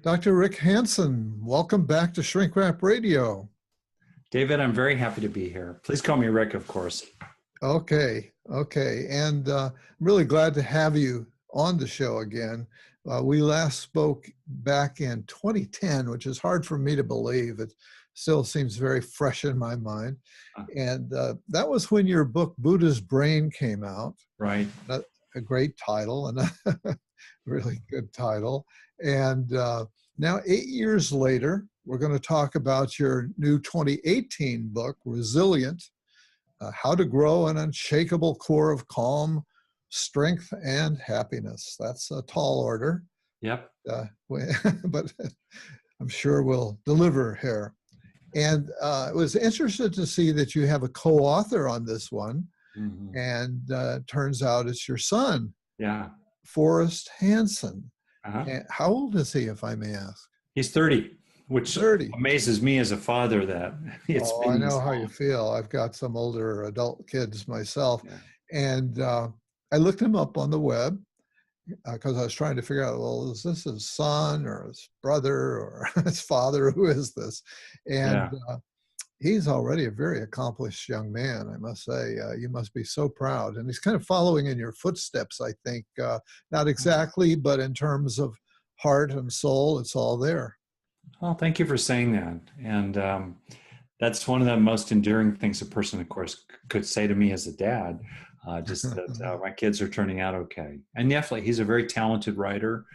Dr. Rick Hanson, welcome back to Shrink Wrap Radio. David, I'm very happy to be here. Please call me Rick, of course. Okay. And I'm really glad to have you on the show again. We last spoke back in 2010, which is hard for me to believe. It still seems very fresh in my mind. And that was when your book, Buddha's Brain, came out. Right. A great title and a really good title. And now 8 years later, we're going to talk about your new 2018 book, Resilient, How to Grow an Unshakable Core of Calm, Strength, and Happiness. That's a tall order. Yep. But I'm sure we'll deliver here. And I was interested to see that you have a co-author on this one. Mm-hmm. And turns out it's your son, Forrest Hanson. And how old is he, if I may ask? He's 30, which amazes me as a father that it's I know how you feel. I've got some older adult kids myself. Yeah. And I looked him up on the web because I was trying to figure out, well, is this his son or his brother or his father? Who is this? And he's already a very accomplished young man, I must say. You must be so proud. And he's kind of following in your footsteps, I think. Not exactly, but in terms of heart and soul, it's all there. Well, thank you for saying that. And that's one of the most endearing things a person, of course, could say to me as a dad, just that my kids are turning out okay. And definitely, he's a very talented writer.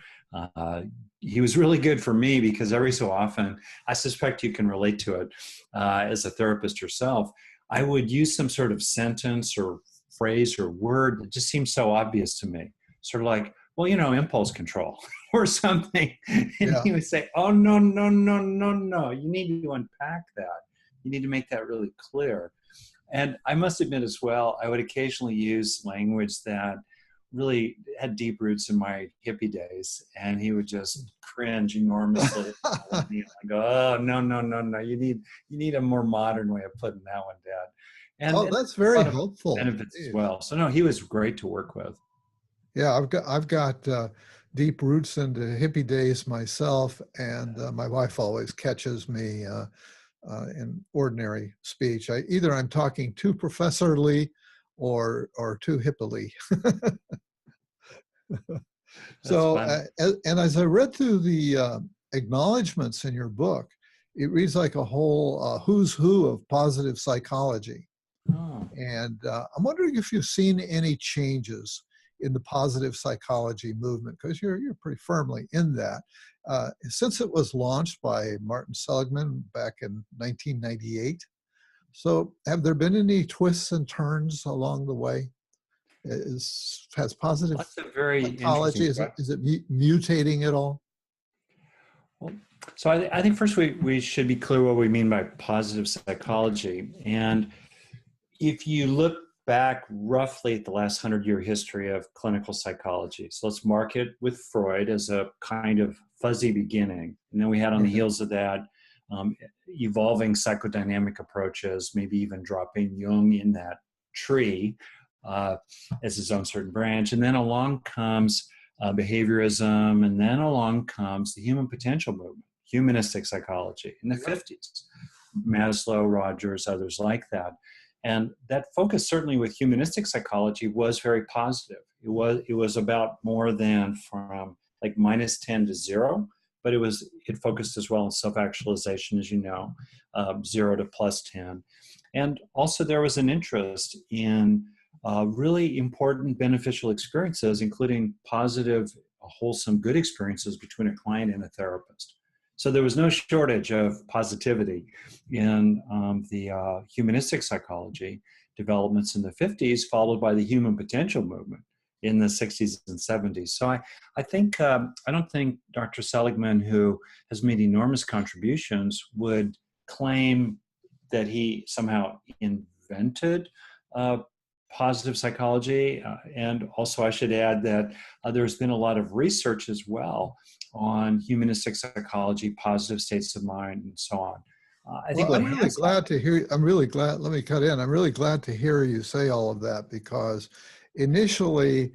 He was really good for me because every so often, I suspect you can relate to it as a therapist yourself, I would use some sort of sentence or phrase or word that just seems so obvious to me. Sort of like, well, impulse control or something. And he would say, oh, no. You need to unpack that. You need to make that really clear. And I must admit as well, I would occasionally use language that really had deep roots in my hippie days, and he would just cringe enormously. I go, oh, no. You need a more modern way of putting that one down. And that's very helpful. Benefits as well. So no, he was great to work with. Yeah, I've got deep roots into hippie days myself, and my wife always catches me in ordinary speech. Either I'm talking too professorly or too hippily. So, and as I read through the acknowledgments in your book, it reads like a whole who's who of positive psychology. Oh. And I'm wondering if you've seen any changes in the positive psychology movement, because you're pretty firmly in that. Since it was launched by Martin Seligman back in 1998. So have there been any twists and turns along the way? Has positive psychology, is it mutating at all? Well, so I think first we should be clear what we mean by positive psychology. And if you look back roughly at the last 100-year history of clinical psychology, so let's mark it with Freud as a kind of fuzzy beginning. And then we had on the heels of that evolving psychodynamic approaches, maybe even dropping Jung in that tree as his own certain branch. And then along comes behaviorism, and then along comes the human potential movement, humanistic psychology in the 50s. Maslow, Rogers, others like that. And that focus, certainly with humanistic psychology, was very positive. It was about more than from like -10 to 0, but it focused as well on self-actualization, as you know, 0 to +10. And also there was an interest in really important beneficial experiences, including positive, wholesome, good experiences between a client and a therapist. So there was no shortage of positivity in the humanistic psychology developments in the 50s, followed by the human potential movement in the 60s and 70s. So I think, I don't think Dr. Seligman, who has made enormous contributions, would claim that he somehow invented positive psychology. And also I should add that there's been a lot of research as well on humanistic psychology, positive states of mind, and so on. I think I'm really glad to hear, let me cut in. I'm really glad to hear you say all of that, because initially,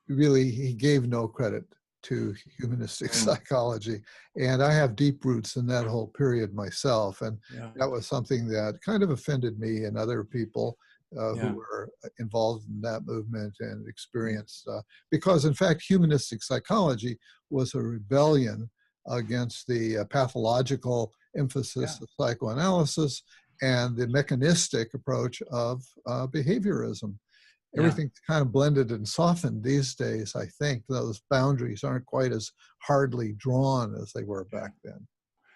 really, he gave no credit to humanistic psychology. And I have deep roots in that whole period myself. And that was something that kind of offended me and other people who were involved in that movement and experienced, because in fact, humanistic psychology was a rebellion against the pathological emphasis of psychoanalysis and the mechanistic approach of behaviorism. Everything's kind of blended and softened these days. I think those boundaries aren't quite as hardly drawn as they were back then.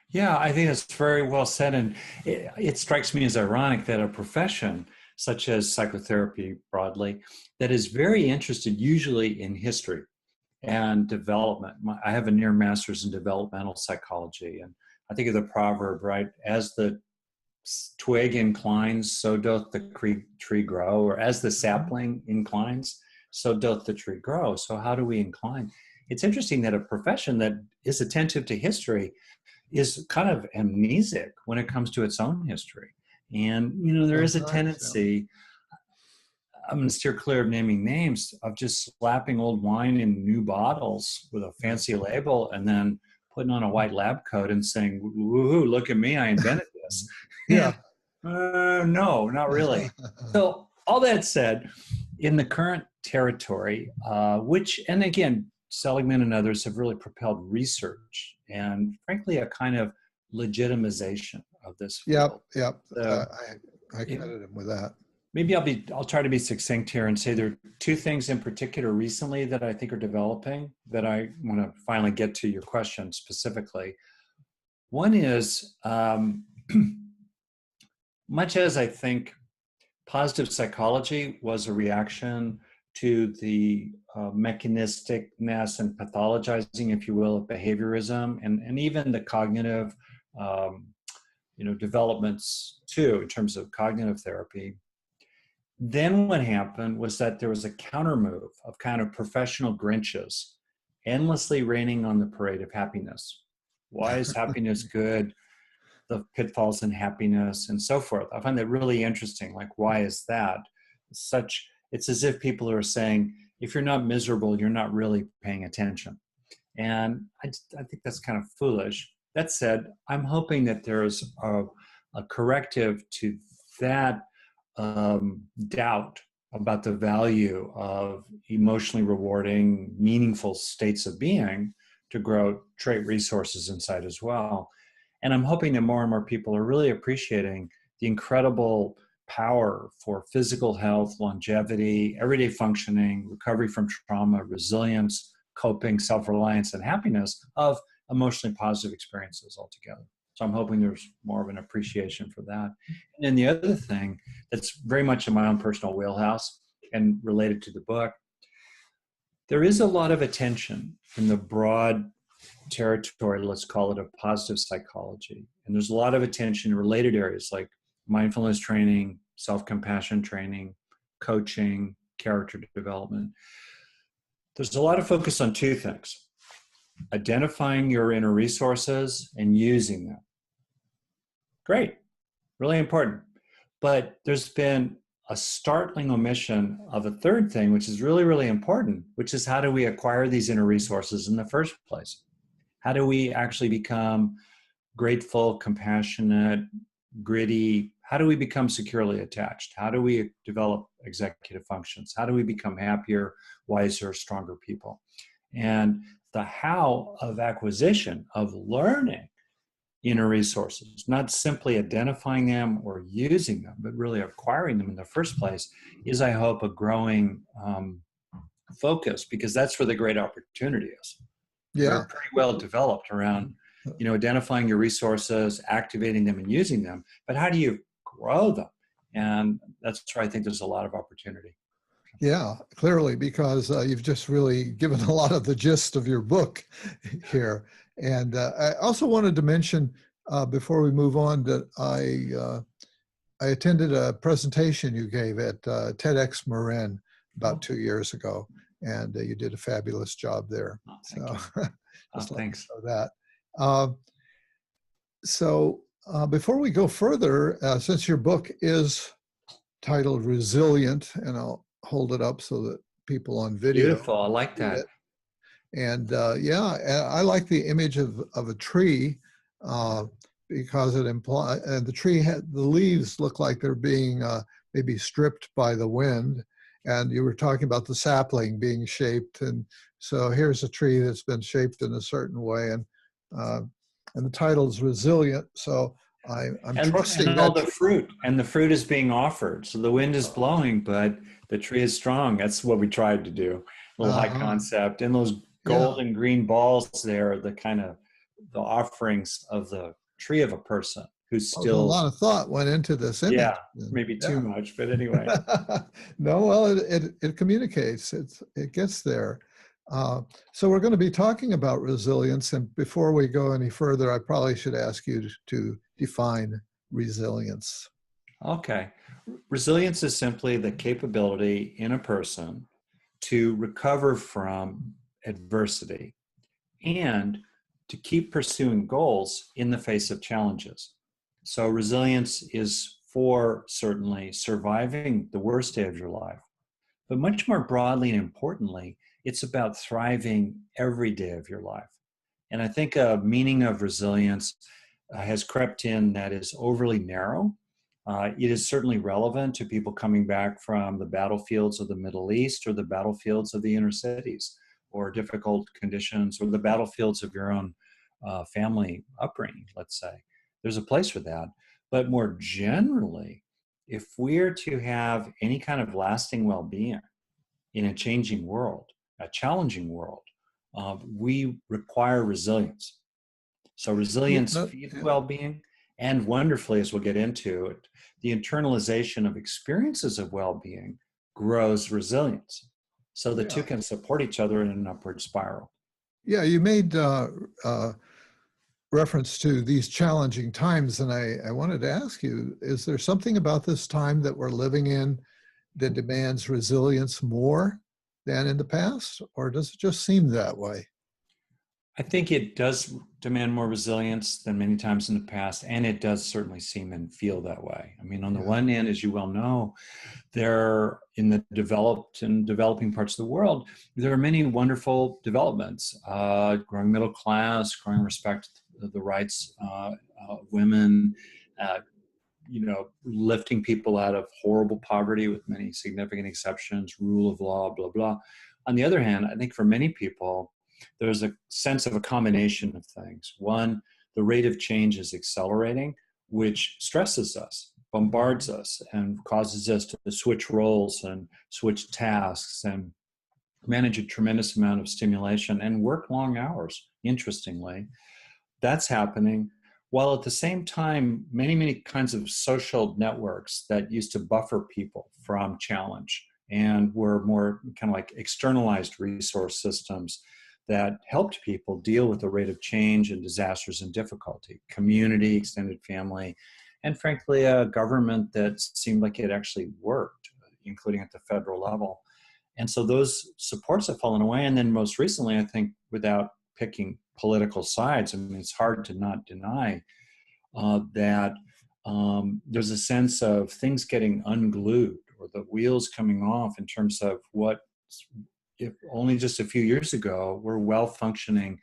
Yeah, I think that's very well said. And it strikes me as ironic that a profession such as psychotherapy broadly, that is very interested usually in history and development. I have a near master's in developmental psychology, and I think of the proverb, right? As the twig inclines, so doth the tree grow, or as the sapling inclines, so doth the tree grow. So how do we incline? It's interesting that a profession that is attentive to history is kind of amnesic when it comes to its own history. And, you know, there is a tendency, I'm going to steer clear of naming names, of just slapping old wine in new bottles with a fancy label and then putting on a white lab coat and saying, woohoo, look at me, I invented this. No, not really. So all that said, in the current territory, which, and again, Seligman and others have really propelled research and frankly, a kind of legitimization of this field. So, I credit him with that. Maybe I'll try to be succinct here and say there are two things in particular recently that I think are developing that I want to finally get to your question specifically. One is, much as I think positive psychology was a reaction to the mechanisticness and pathologizing, if you will, of behaviorism and even the cognitive developments too, in terms of cognitive therapy. Then what happened was that there was a counter move of kind of professional Grinches endlessly raining on the parade of happiness. Why is happiness good? The pitfalls in happiness and so forth. I find that really interesting. Like, why is that? It's as if people are saying, if you're not miserable, you're not really paying attention. And I think that's kind of foolish. That said, I'm hoping that there's a corrective to that doubt about the value of emotionally rewarding, meaningful states of being to grow trait resources inside as well. And I'm hoping that more and more people are really appreciating the incredible power for physical health, longevity, everyday functioning, recovery from trauma, resilience, coping, self-reliance, and happiness of emotionally positive experiences altogether. So I'm hoping there's more of an appreciation for that. And then the other thing that's very much in my own personal wheelhouse and related to the book, there is a lot of attention in the broad territory, let's call it, of positive psychology. And there's a lot of attention in related areas like mindfulness training, self-compassion training, coaching, character development. There's a lot of focus on two things: identifying your inner resources and using them. Great, really important. But there's been a startling omission of a third thing, which is really, really important, which is how do we acquire these inner resources in the first place? How do we actually become grateful, compassionate, gritty? How do we become securely attached? How do we develop executive functions? How do we become happier, wiser, stronger people? And the how of acquisition, of learning inner resources, not simply identifying them or using them, but really acquiring them in the first place, is, I hope, a growing focus, because that's where the great opportunity is. They're pretty well developed around, identifying your resources, activating them and using them, but how do you grow them? And that's where I think there's a lot of opportunity. Yeah, clearly, because you've just really given a lot of the gist of your book here. And I also wanted to mention, before we move on, that I attended a presentation you gave at TEDx Marin about 2 years ago, and you did a fabulous job there. Thanks for that. So before we go further, since your book is titled Resilient, and I'll hold it up so that people on video. Beautiful, I like that. And yeah, I like the image of a tree because it implies, and the tree the leaves look like they're being maybe stripped by the wind. And you were talking about the sapling being shaped, and so here's a tree that's been shaped in a certain way, and the title is resilient. So I'm trusting and all that. the fruit, and the fruit is being offered. So the wind is blowing, but the tree is strong. That's what we tried to do. A little high Uh-huh. concept, and those Yeah. gold and green balls there are the kind of the offerings of the tree of a person who's Well, a still, lot of thought went into this image. yeah, maybe too Yeah. much, but anyway. No, well, it communicates. It gets there. Uh, so we're going to be talking about resilience, and before we go any further, I probably should ask you to define resilience. Okay. Resilience is simply the capability in a person to recover from adversity and to keep pursuing goals in the face of challenges. So, resilience is for certainly surviving the worst day of your life, but much more broadly and importantly, it's about thriving every day of your life. And I think a meaning of resilience has crept in that is overly narrow. It is certainly relevant to people coming back from the battlefields of the Middle East or the battlefields of the inner cities or difficult conditions or the battlefields of your own family upbringing, let's say. There's a place for that. But more generally, if we're to have any kind of lasting well being in a changing world, a challenging world, we require resilience. So Yeah, resilience no, feeds yeah, well-being, and wonderfully, as we'll get into it, the internalization of experiences of well-being grows resilience. So the two yeah. can support each other in an upward spiral. Yeah, you made reference to these challenging times, and I wanted to ask you, is there something about this time that we're living in that demands resilience more than in the past, or does it just seem that way? I think it does demand more resilience than many times in the past, and it does certainly seem and feel that way. I mean, on the Yeah. one hand, as you well know, there in the developed and developing parts of the world, there are many wonderful developments, growing middle class, growing respect of the rights of women, uh, lifting people out of horrible poverty with many significant exceptions, rule of law, blah, blah. On the other hand, I think for many people, there's a sense of a combination of things. One, the rate of change is accelerating, which stresses us, bombards us, and causes us to switch roles and switch tasks and manage a tremendous amount of stimulation and work long hours, interestingly. That's happening. While at the same time, many, many kinds of social networks that used to buffer people from challenge and were more kind of like externalized resource systems that helped people deal with the rate of change and disasters and difficulty, community, extended family, and frankly, a government that seemed like it actually worked, including at the federal level. And so those supports have fallen away. And then most recently, I think, without picking political sides, I mean, it's hard to not deny that there's a sense of things getting unglued or the wheels coming off in terms of what, if only just a few years ago, were well-functioning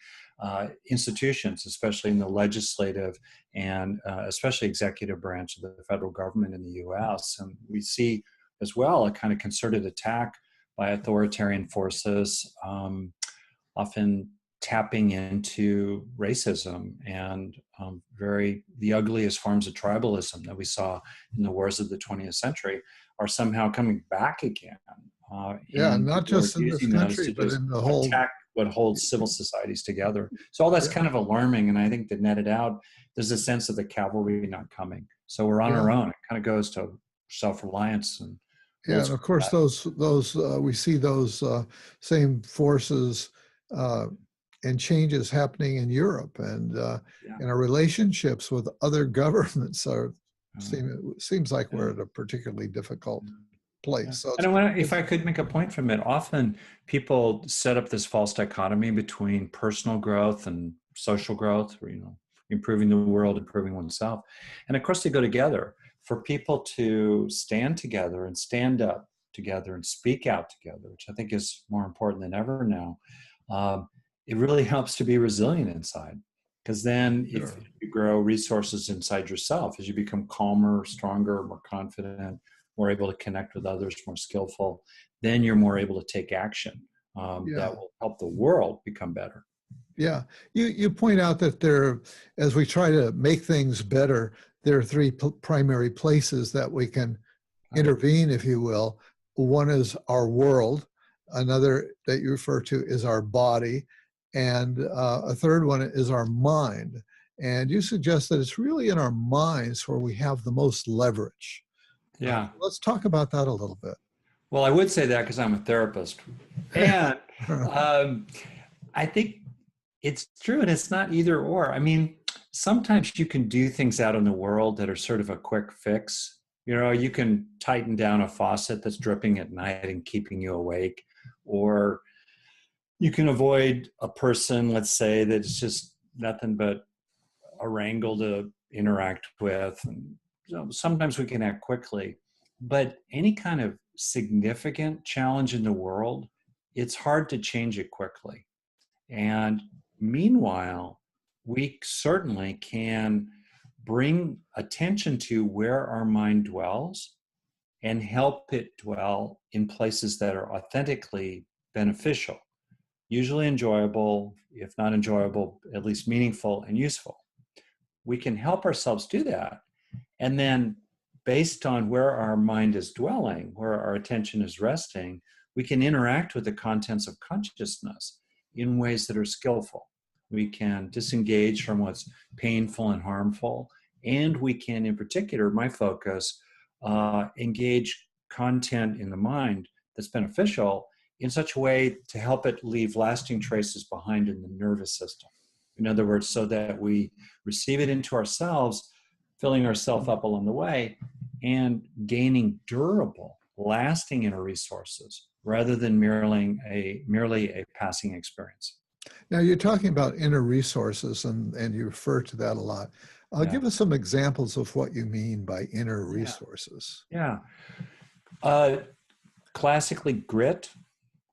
institutions, especially in the legislative and especially executive branch of the federal government in the US. And we see as well a kind of concerted attack by authoritarian forces, often tapping into racism and the ugliest forms of tribalism that we saw in the wars of the 20th century are somehow coming back again. Yeah, And not people are just in this using those country, to but just in the whole. attack what holds civil societies together. So all that's Yeah, kind of alarming. And I think that netted out, there's a sense of the cavalry not coming. So we're on yeah, our own. It kind of goes to self-reliance and yeah, rules and of for course that. those we see those same forces uh, and changes happening in Europe, and Yeah. our relationships with other governments are Uh, seems like yeah. we're at a particularly difficult Yeah. Yeah. place. So And if I could make a point from it, often people set up this false dichotomy between personal growth and social growth, or, improving the world, improving oneself. And of course, they go together. For people to stand together and stand up together and speak out together, which I think is more important than ever now, it really helps to be resilient inside. Because then if you grow resources inside yourself, as you become calmer, stronger, more confident, more able to connect with others, more skillful, then you're more able to take action that will help the world become better. Yeah, you point out that as we try to make things better, there are three primary places that we can intervene, if you will. One is our world, another that you refer to is our body, and a third one is our mind. And you suggest that it's really in our minds where we have the most leverage. Yeah. Let's talk about that a little bit. Well, I would say that because I'm a therapist. And I think it's true, and it's not either or. I mean, sometimes you can do things out in the world that are sort of a quick fix. You know, you can tighten down a faucet that's dripping at night and keeping you awake, or you can avoid a person, let's say, that's just nothing but a wrangle to interact with. And sometimes we can act quickly, but any kind of significant challenge in the world, it's hard to change it quickly. And meanwhile, we certainly can bring attention to where our mind dwells and help it dwell in places that are authentically beneficial, usually enjoyable, if not enjoyable, at least meaningful and useful. We can help ourselves do that. And then based on where our mind is dwelling, where our attention is resting, we can interact with the contents of consciousness in ways that are skillful. We can disengage from what's painful and harmful, and we can, in particular, my focus, engage content in the mind that's beneficial in such a way to help it leave lasting traces behind in the nervous system. In other words, so that we receive it into ourselves, filling ourselves up along the way, and gaining durable, lasting inner resources rather than merely a passing experience. Now, you're talking about inner resources, and you refer to that a lot. Give us some examples of what you mean by inner resources. Yeah. Classically, grit,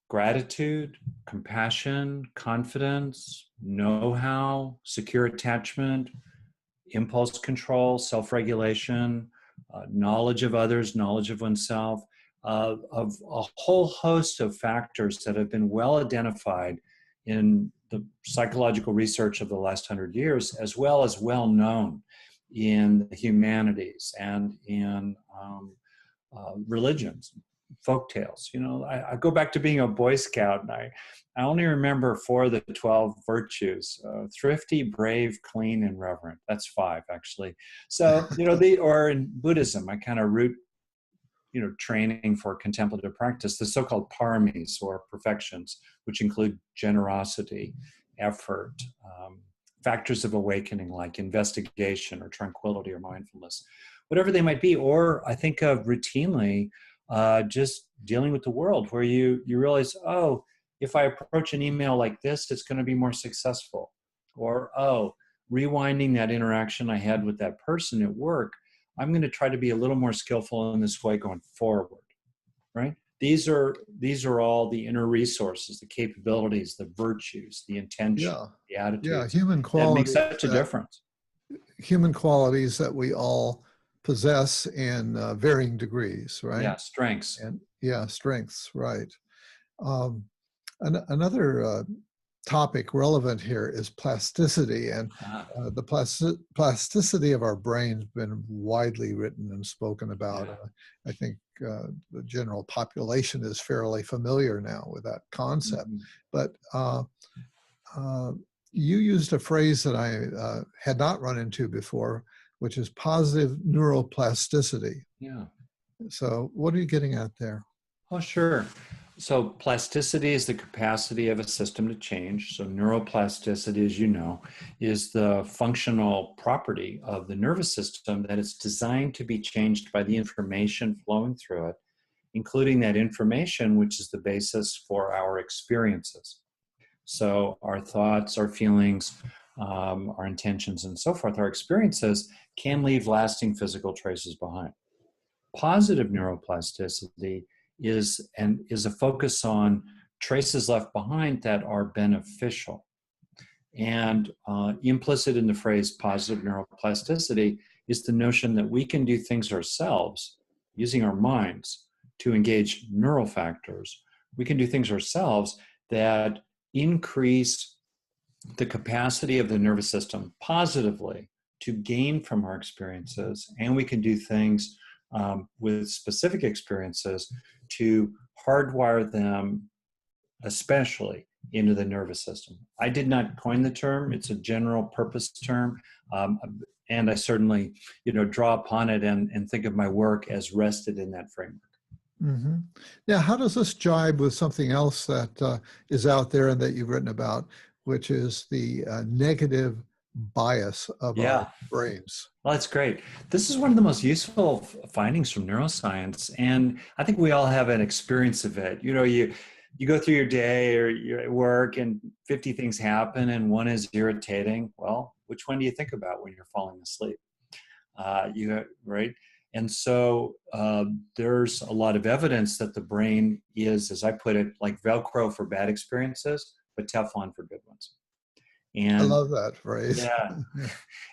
gratitude, compassion, confidence, know-how, secure attachment, impulse control, self-regulation, knowledge of others, knowledge of oneself, of a whole host of factors that have been well identified in the psychological research of the last 100 years, as well as well known in the humanities and in religions, folk tales. You know, I go back to being a Boy Scout, and I only remember 4 of the 12 virtues: thrifty, brave, clean, and reverent. That's 5, actually. So, you know, or in Buddhism, I kind of root, you know, training for contemplative practice, the so-called paramis, or perfections, which include generosity, effort, factors of awakening like investigation or tranquility or mindfulness, whatever they might be. Or I think of routinely just dealing with the world, where you realize, oh, if I approach an email like this, it's going to be more successful. Or, oh, rewinding that interaction I had with that person at work, I'm going to try to be a little more skillful in this way going forward, right? These are all the inner resources, the capabilities, the virtues, the intention, the attitudes. Yeah, human qualities that makes such a difference. Human qualities that we all possess in varying degrees, right? Yeah, strengths. And strengths, right. Another topic relevant here is plasticity, and the plasticity of our brain's been widely written and spoken about. I think the general population is fairly familiar now with that concept. But you used a phrase that I had not run into before, which is positive neuroplasticity. Yeah. So what are you getting at there? Oh, sure. So plasticity is the capacity of a system to change. So neuroplasticity, as you know, is the functional property of the nervous system that it's designed to be changed by the information flowing through it, including that information, which is the basis for our experiences. So our thoughts, our feelings, our intentions, and so forth, our experiences can leave lasting physical traces behind. Positive neuroplasticity is a focus on traces left behind that are beneficial. And implicit in the phrase positive neuroplasticity is the notion that we can do things ourselves using our minds to engage neural factors. We can do things ourselves that increase the capacity of the nervous system positively to gain from our experiences. And we can do things with specific experiences to hardwire them, especially into the nervous system. I did not coin the term. It's a general purpose term. And I certainly, draw upon it and think of my work as rested in that framework. Mm-hmm. Now, how does this jibe with something else that is out there and that you've written about, which is the negative bias of our brains? Well, that's great. This is one of the most useful findings from neuroscience. And I think we all have an experience of it. You go through your day or you're at work and 50 things happen and one is irritating. Well, which one do you think about when you're falling asleep? Right? And so there's a lot of evidence that the brain is, as I put it, like Velcro for bad experiences, but Teflon for good ones. And I love that phrase. Yeah,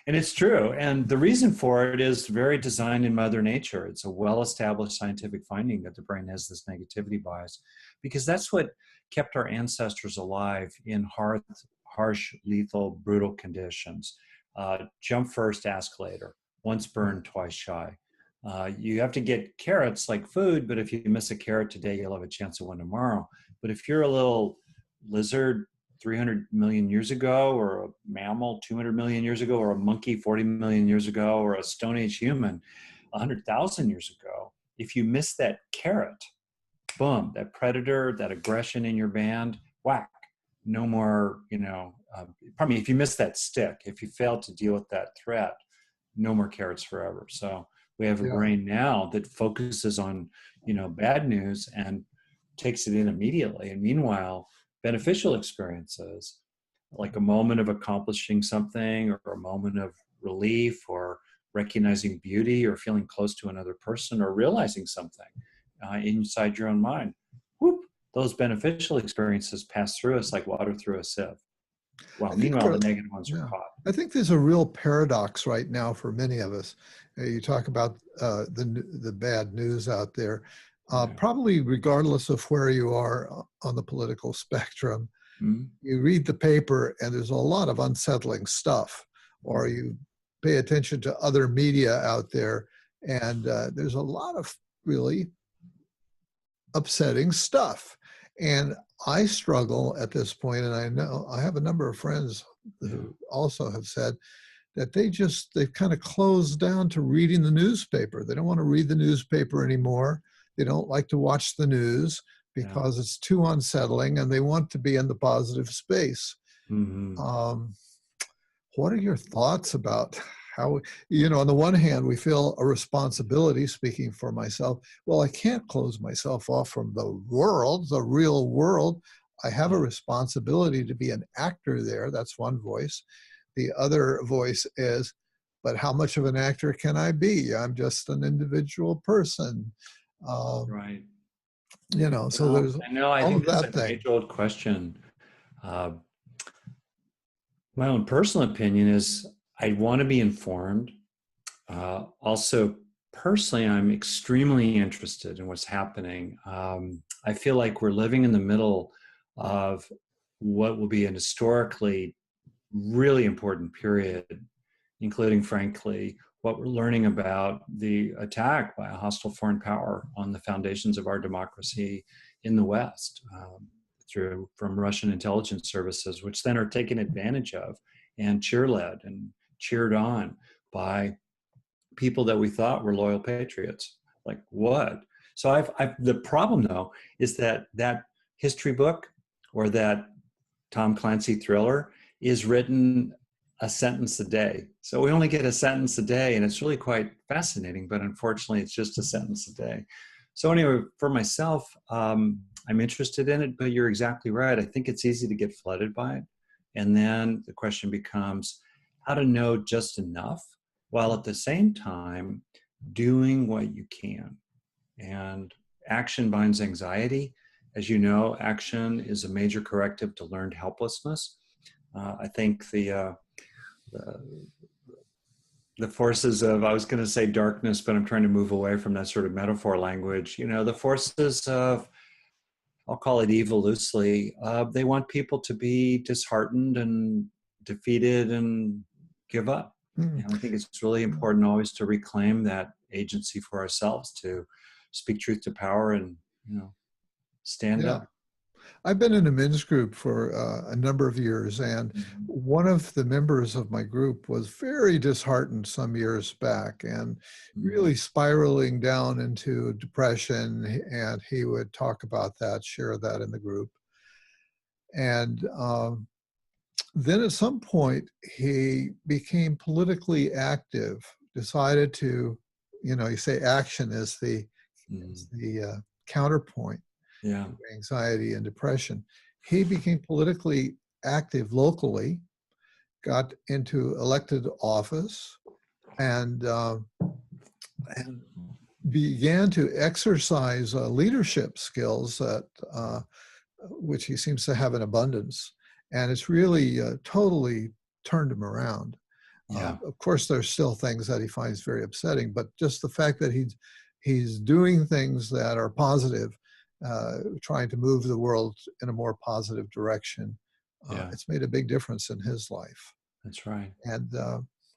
and it's true. And the reason for it is very designed in Mother Nature. It's a well-established scientific finding that the brain has this negativity bias, because that's what kept our ancestors alive in harsh, lethal, brutal conditions. Jump first, ask later. Once burned, twice shy. You have to get carrots like food, but if you miss a carrot today, you'll have a chance of one tomorrow. But if you're a little lizard 300 million years ago, or a mammal 200 million years ago, or a monkey 40 million years ago, or a Stone Age human 100,000 years ago, if you miss that carrot, boom, that predator, that aggression in your band, whack, no more, if you miss that stick, if you fail to deal with that threat, no more carrots forever. So we have a brain now that focuses on, bad news and takes it in immediately. And meanwhile, beneficial experiences, like a moment of accomplishing something, or a moment of relief, or recognizing beauty, or feeling close to another person, or realizing something inside your own mind, whoop, those beneficial experiences pass through us like water through a sieve. Well, meanwhile, the negative ones are caught. I think there's a real paradox right now for many of us. You talk about the bad news out there. Probably regardless of where you are on the political spectrum, you read the paper and there's a lot of unsettling stuff, or you pay attention to other media out there and there's a lot of really upsetting stuff. And I struggle at this point, and I know I have a number of friends who also have said that they've kind of closed down to reading the newspaper. They don't want to read the newspaper anymore. They don't like to watch the news because it's too unsettling, and they want to be in the positive space. What are your thoughts about how, on the one hand, we feel a responsibility, speaking for myself. Well, I can't close myself off from the world, the real world. I have a responsibility to be an actor there. That's one voice. The other voice is, but how much of an actor can I be? I'm just an individual person. Right. So there's I think that's an age-old question. My own personal opinion is I want to be informed. Also, personally, I'm extremely interested in what's happening. I feel like we're living in the middle of what will be an historically really important period, including, frankly, what we're learning about the attack by a hostile foreign power on the foundations of our democracy in the West, from Russian intelligence services, which then are taken advantage of and cheerled and cheered on by people that we thought were loyal patriots. Like, what? So the problem, though, is that history book, or that Tom Clancy thriller, is written a sentence a day. So we only get a sentence a day, and it's really quite fascinating, but unfortunately it's just a sentence a day. So anyway, for myself, I'm interested in it, but you're exactly right. I think it's easy to get flooded by it. And then the question becomes how to know just enough, while at the same time doing what you can. And action binds anxiety. As you know, action is a major corrective to learned helplessness. I think the forces of, I was going to say darkness, but I'm trying to move away from that sort of metaphor language. The forces of, I'll call it evil loosely, they want people to be disheartened and defeated and give up. Mm. And I think it's really important always to reclaim that agency for ourselves, to speak truth to power and, stand up. I've been in a men's group for a number of years, and one of the members of my group was very disheartened some years back and really spiraling down into depression, and he would talk about that, share that in the group. And then at some point, he became politically active, decided to, you say action is the counterpoint. Yeah. Anxiety and depression. He became politically active locally, got into elected office, and began to exercise leadership skills that which he seems to have in abundance. And it's really totally turned him around. Yeah. Of course, there's still things that he finds very upsetting, but just the fact that he's doing things that are positive, trying to move the world in a more positive direction. It's made a big difference in his life. That's right. And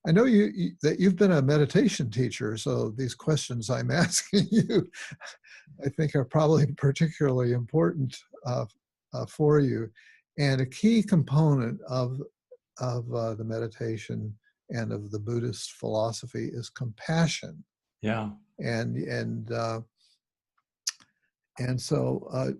I know that you've been a meditation teacher, so these questions I'm asking you, I think are probably particularly important for you. And a key component of the meditation and of the Buddhist philosophy is compassion. Yeah. And so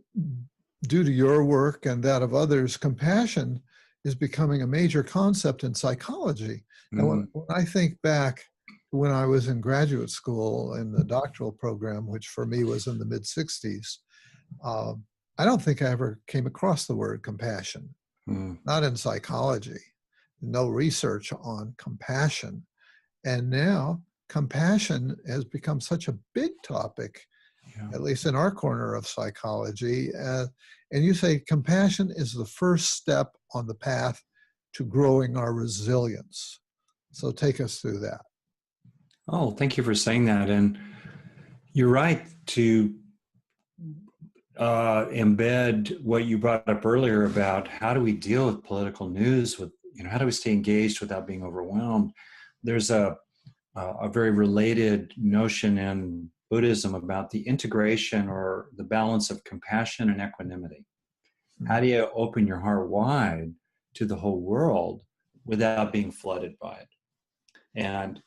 due to your work and that of others, compassion is becoming a major concept in psychology. Now, when I think back when I was in graduate school in the doctoral program, which for me was in the mid-60s, I don't think I ever came across the word compassion, not in psychology, no research on compassion. And now compassion has become such a big topic, at least in our corner of psychology. And you say compassion is the first step on the path to growing our resilience. So take us through that. Oh, thank you for saying that. And you're right to embed what you brought up earlier about how do we deal with political news, with, how do we stay engaged without being overwhelmed? There's a very related notion in Buddhism about the integration or the balance of compassion and equanimity. How do you open your heart wide to the whole world without being flooded by it? And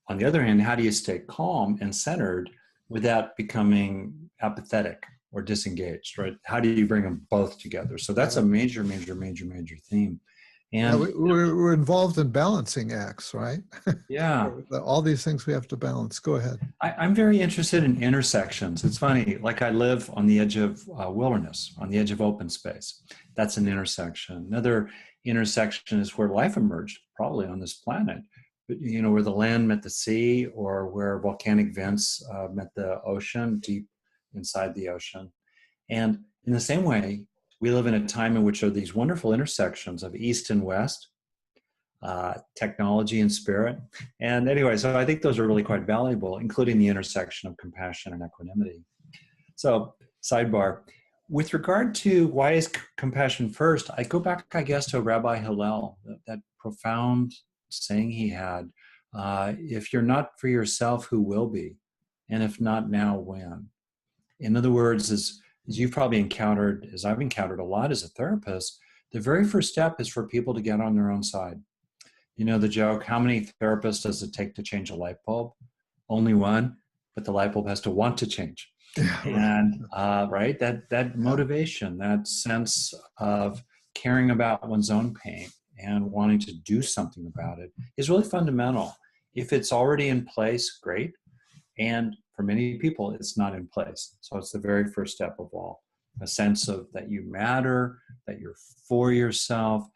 on the other hand, how do you stay calm and centered without becoming apathetic or disengaged, right? How do you bring them both together? So that's a major, major, major, major theme. And we're involved in balancing acts, right? Yeah. All these things we have to balance. Go ahead. I'm very interested in intersections. It's funny, like I live on the edge of wilderness, on the edge of open space. That's an intersection. Another intersection is where life emerged, probably on this planet. Where the land met the sea, or where volcanic vents met the ocean, deep inside the ocean. And in the same way, we live in a time in which there are these wonderful intersections of East and West, technology and spirit. And anyway, so I think those are really quite valuable, including the intersection of compassion and equanimity. So, sidebar. With regard to why is compassion first, I go back, I guess, to Rabbi Hillel, that profound saying he had, if you're not for yourself, who will be? And if not now, when? In other words, as you've probably encountered, as I've encountered a lot as a therapist, the very first step is for people to get on their own side. The joke, how many therapists does it take to change a light bulb? Only one, but the light bulb has to want to change. And right, that motivation, that sense of caring about one's own pain and wanting to do something about it is really fundamental. If it's already in place, great. And for many people, it's not in place. So it's the very first step of all, a sense of that you matter, that you're for yourself,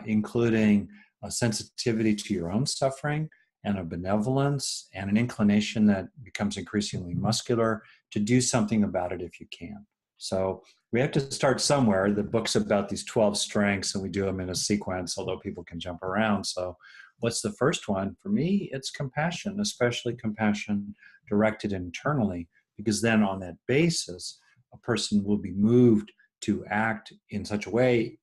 including a sensitivity to your own suffering and a benevolence and an inclination that becomes increasingly muscular to do something about it if you can. So we have to start somewhere. The book's about these 12 strengths, and we do them in a sequence, although people can jump around. So what's the first one? For me, it's compassion, especially compassion directed internally, because then on that basis, a person will be moved to act in such a way,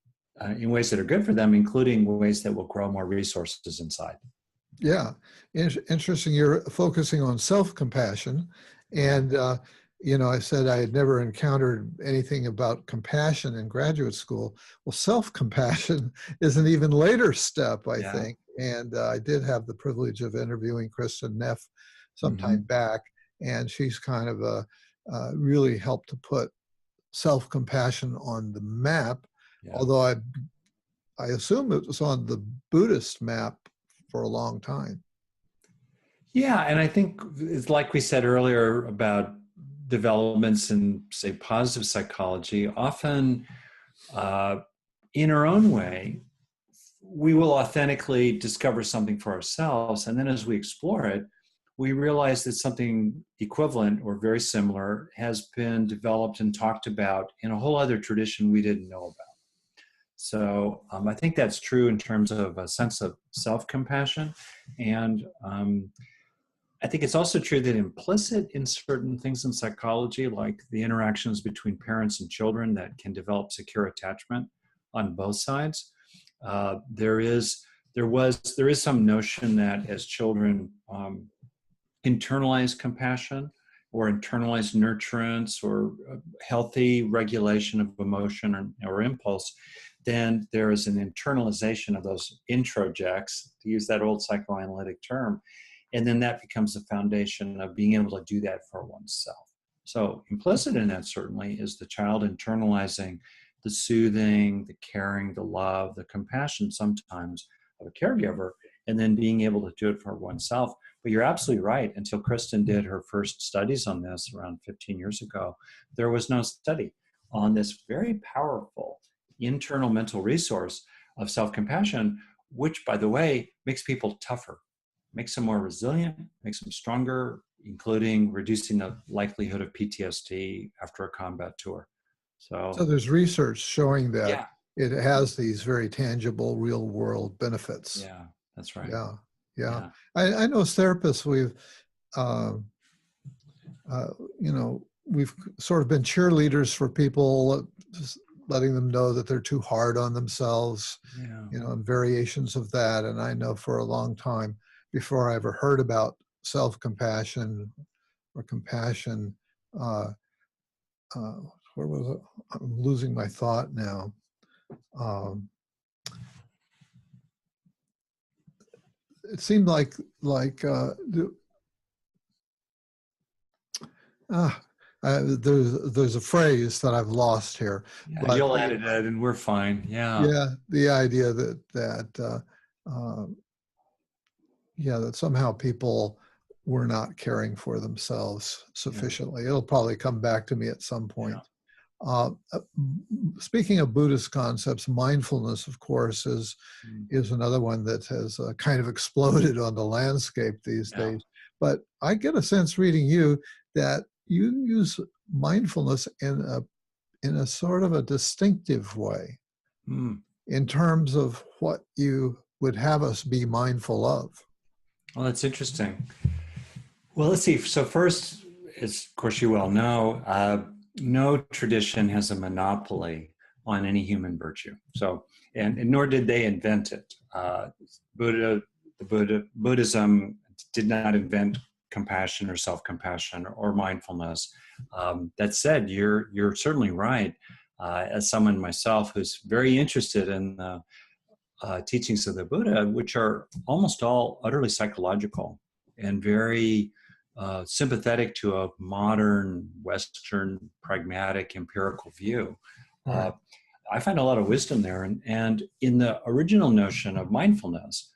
in ways that are good for them, including ways that will grow more resources inside. Yeah, interesting. You're focusing on self-compassion. And, I said I had never encountered anything about compassion in graduate school. Well, self-compassion is an even later step, I think. And I did have the privilege of interviewing Kristen Neff some time back. And she's kind of really helped to put self-compassion on the map, although I assume it was on the Buddhist map for a long time. Yeah, and I think it's like we said earlier about developments in, say, positive psychology, often in our own way, we will authentically discover something for ourselves. And then as we explore it, we realize that something equivalent or very similar has been developed and talked about in a whole other tradition we didn't know about. So I think that's true in terms of a sense of self-compassion. And I think it's also true that implicit in certain things in psychology, like the interactions between parents and children that can develop secure attachment on both sides, there is some notion that as children internalize compassion or internalize nurturance or healthy regulation of emotion or impulse, then there is an internalization of those introjects, to use that old psychoanalytic term, and then that becomes the foundation of being able to do that for oneself. So implicit in that certainly is the child internalizing the soothing, the caring, the love, the compassion sometimes of a caregiver, and then being able to do it for oneself. But you're absolutely right. Until Kristen did her first studies on this around 15 years ago, there was no study on this very powerful internal mental resource of self-compassion, which, by the way, makes people tougher, makes them more resilient, makes them stronger, including reducing the likelihood of PTSD after a combat tour. So there's research showing that it has these very tangible real world benefits. Yeah, that's right. Yeah. I know as therapists, we've sort of been cheerleaders for people, just letting them know that they're too hard on themselves, and variations of that. And I know for a long time, before I ever heard about self-compassion or compassion, where was it? I'm losing my thought now. It seemed like there's a phrase that I've lost here. But you'll edit it, and we're fine. Yeah, the idea that somehow people were not caring for themselves sufficiently. It'll probably come back to me at some point. Speaking of Buddhist concepts, mindfulness, of course, is another one that has kind of exploded on the landscape these days. But I get a sense reading you that you use mindfulness in a sort of a distinctive way in terms of what you would have us be mindful of. Well, that's interesting. Well, let's see. So first, as of course you well know, no tradition has a monopoly on any human virtue. So, and nor did they invent it. Buddhism did not invent compassion or self-compassion or mindfulness. That said, you're certainly right. As someone myself who's very interested in the teachings of the Buddha, which are almost all utterly psychological and very sympathetic to a modern, Western, pragmatic, empirical view. I find a lot of wisdom there. And in the original notion of mindfulness,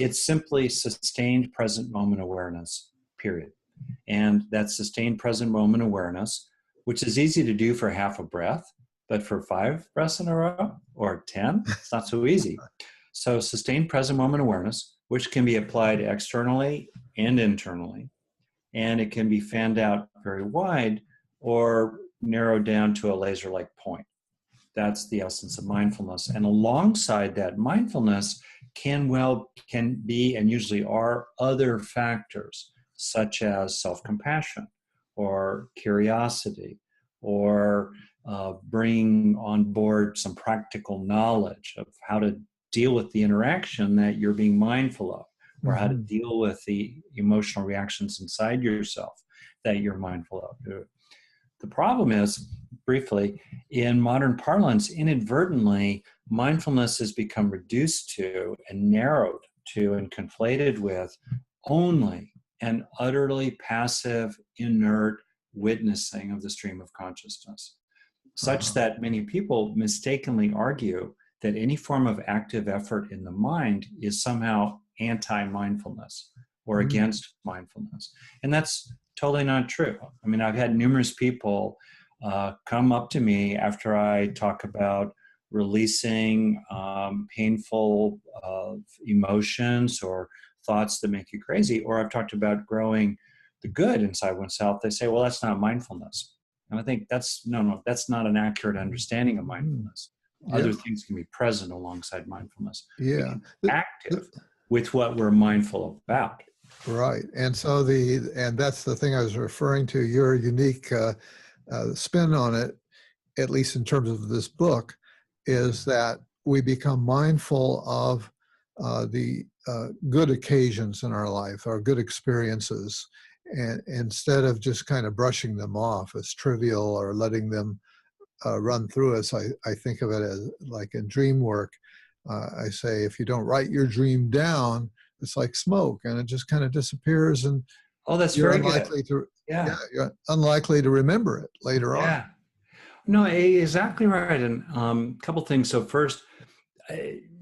it's simply sustained present moment awareness, period. And that sustained present moment awareness, which is easy to do for half a breath, but for 5 breaths in a row or 10, it's not so easy. So sustained present moment awareness, which can be applied externally and internally, and it can be fanned out very wide or narrowed down to a laser-like point. That's the essence of mindfulness. And alongside that, mindfulness can be and usually are other factors, such as self-compassion or curiosity, or bringing on board some practical knowledge of how to deal with the interaction that you're being mindful of, or how to deal with the emotional reactions inside yourself that you're mindful of. The problem is, briefly, in modern parlance, inadvertently, mindfulness has become reduced to and narrowed to and conflated with only an utterly passive, inert witnessing of the stream of consciousness, such that many people mistakenly argue that any form of active effort in the mind is somehow anti-mindfulness or against mindfulness. And that's totally not true. I mean, I've had numerous people come up to me after I talk about releasing painful emotions or thoughts that make you crazy, or I've talked about growing the good inside oneself. They say, well, that's not mindfulness. And I think that's not an accurate understanding of mindfulness. Other things can be present alongside mindfulness. Yeah. Active with what we're mindful about. Right. And so that's the thing I was referring to, your unique spin on it, at least in terms of this book, is that we become mindful of the good occasions in our life, our good experiences, and instead of just kind of brushing them off as trivial or letting them run through us. I think of it as like in dream work. I say, if you don't write your dream down, it's like smoke, and it just kind of disappears, and that's you're very unlikely good. you're unlikely to remember it later on. No, exactly right. And a couple things. So first,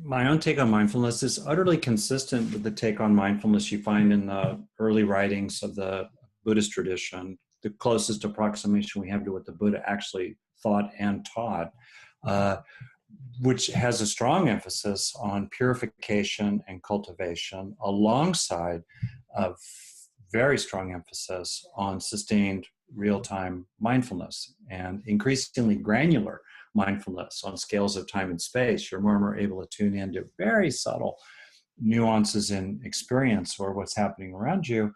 my own take on mindfulness is utterly consistent with the take on mindfulness you find in the early writings of the Buddhist tradition, the closest approximation we have to what the Buddha actually thought and taught, which has a strong emphasis on purification and cultivation, alongside a very strong emphasis on sustained real-time mindfulness and increasingly granular mindfulness on scales of time and space. You're more and more able to tune into very subtle nuances in experience or what's happening around you,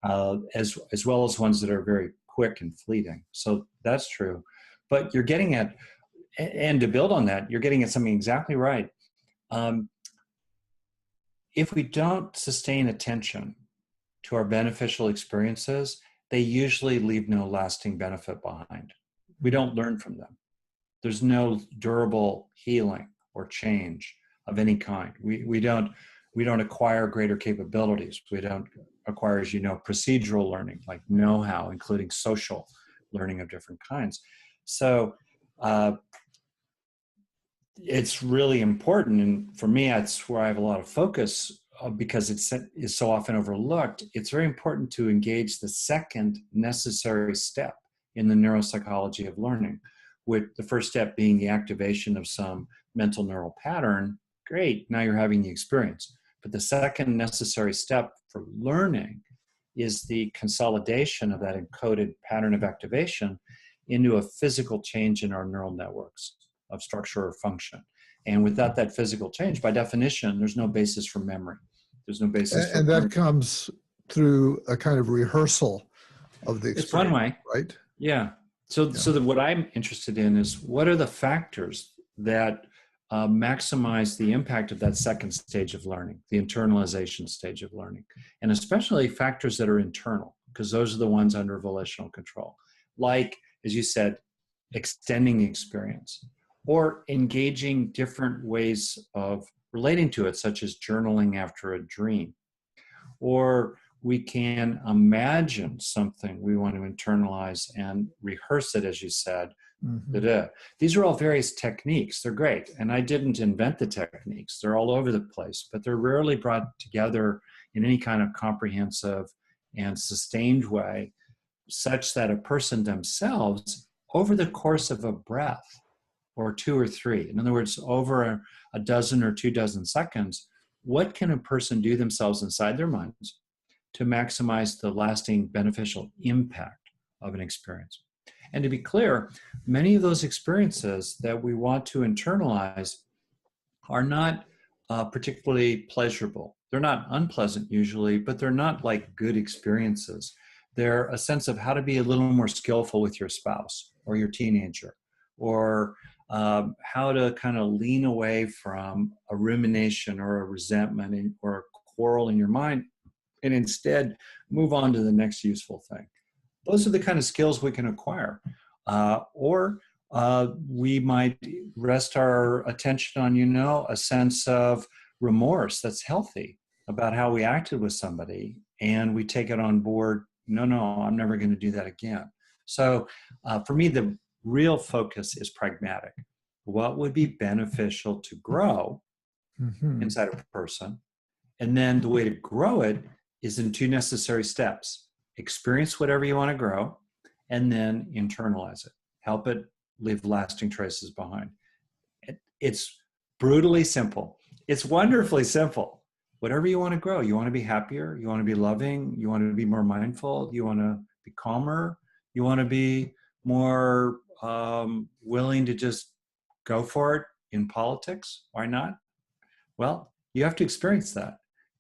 as well as ones that are very quick and fleeting. So that's true. But you're getting at, and to build on that, you're getting at something exactly right. If we don't sustain attention to our beneficial experiences, they usually leave no lasting benefit behind. We don't learn from them. There's no durable healing or change of any kind. We don't acquire greater capabilities. We don't acquire, as you know, procedural learning, like know-how, including social learning of different kinds. So it's really important, and for me, that's where I have a lot of focus because it is so often overlooked. It's very important to engage the second necessary step in the neuropsychology of learning, with the first step being the activation of some mental neural pattern. Great, now you're having the experience. But the second necessary step for learning is the consolidation of that encoded pattern of activation into a physical change in our neural networks of structure or function. And without that physical change, by definition, there's no basis for memory. There's no basis for and that comes through a kind of rehearsal of the experience. It's one way. Right? Yeah. So what I'm interested in is, what are the factors that maximize the impact of that second stage of learning, the internalization stage of learning, and especially factors that are internal, because those are the ones under volitional control. Like, as you said, extending the experience or engaging different ways of relating to it, such as journaling after a dream. Or we can imagine something we want to internalize and rehearse it, as you said. These are all various techniques. They're great. And I didn't invent the techniques. They're all over the place, but they're rarely brought together in any kind of comprehensive and sustained way, such that a person themselves, over the course of a breath or two or three, in other words, over a dozen or 24 seconds, what can a person do themselves inside their minds to maximize the lasting beneficial impact of an experience? And to be clear, many of those experiences that we want to internalize are not particularly pleasurable. They're not unpleasant usually, but they're not like good experiences. They're a sense of how to be a little more skillful with your spouse or your teenager, or how to kind of lean away from a rumination or a resentment or a quarrel in your mind and instead move on to the next useful thing. Those are the kind of skills we can acquire. Or we might rest our attention on, a sense of remorse that's healthy about how we acted with somebody, and we take it on board. No, I'm never going to do that again. So for me, the real focus is pragmatic. What would be beneficial to grow inside a person? And then the way to grow it is in two necessary steps. Experience whatever you want to grow, and then internalize it. Help it leave lasting traces behind. It's brutally simple. It's wonderfully simple. Whatever you want to grow, you want to be happier, you want to be loving, you want to be more mindful, you want to be calmer, you want to be more willing to just go for it in politics. Why not? Well, you have to experience that.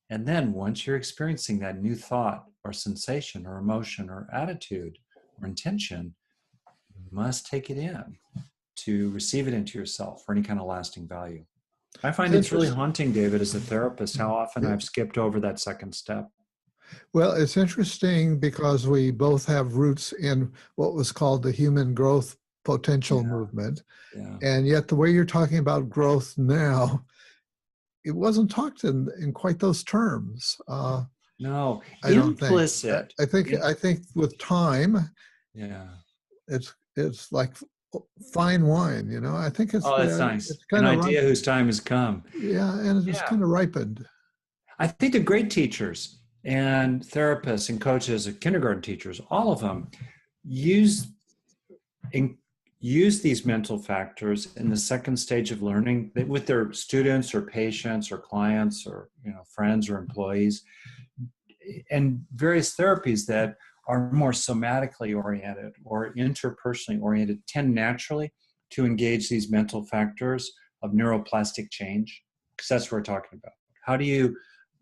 And then once you're experiencing that new thought or sensation or emotion or attitude or intention, you must take it in to receive it into yourself for any kind of lasting value. I find it's really haunting, David, as a therapist, how often I've skipped over that second step. Well, it's interesting because we both have roots in what was called the human growth potential movement. Yeah. And yet the way you're talking about growth now, it wasn't talked in quite those terms. No, I don't implicit. think. I think with time, it's like fine wine. I think it's. Oh, that's nice. It's kind of an idea whose time has come. Yeah, and it's kind of ripened. I think the great teachers and therapists and coaches and kindergarten teachers, all of them, use these mental factors in the second stage of learning with their students or patients or clients or friends or employees, and various therapies that are more somatically oriented or interpersonally oriented tend naturally to engage these mental factors of neuroplastic change, because that's what we're talking about. How do you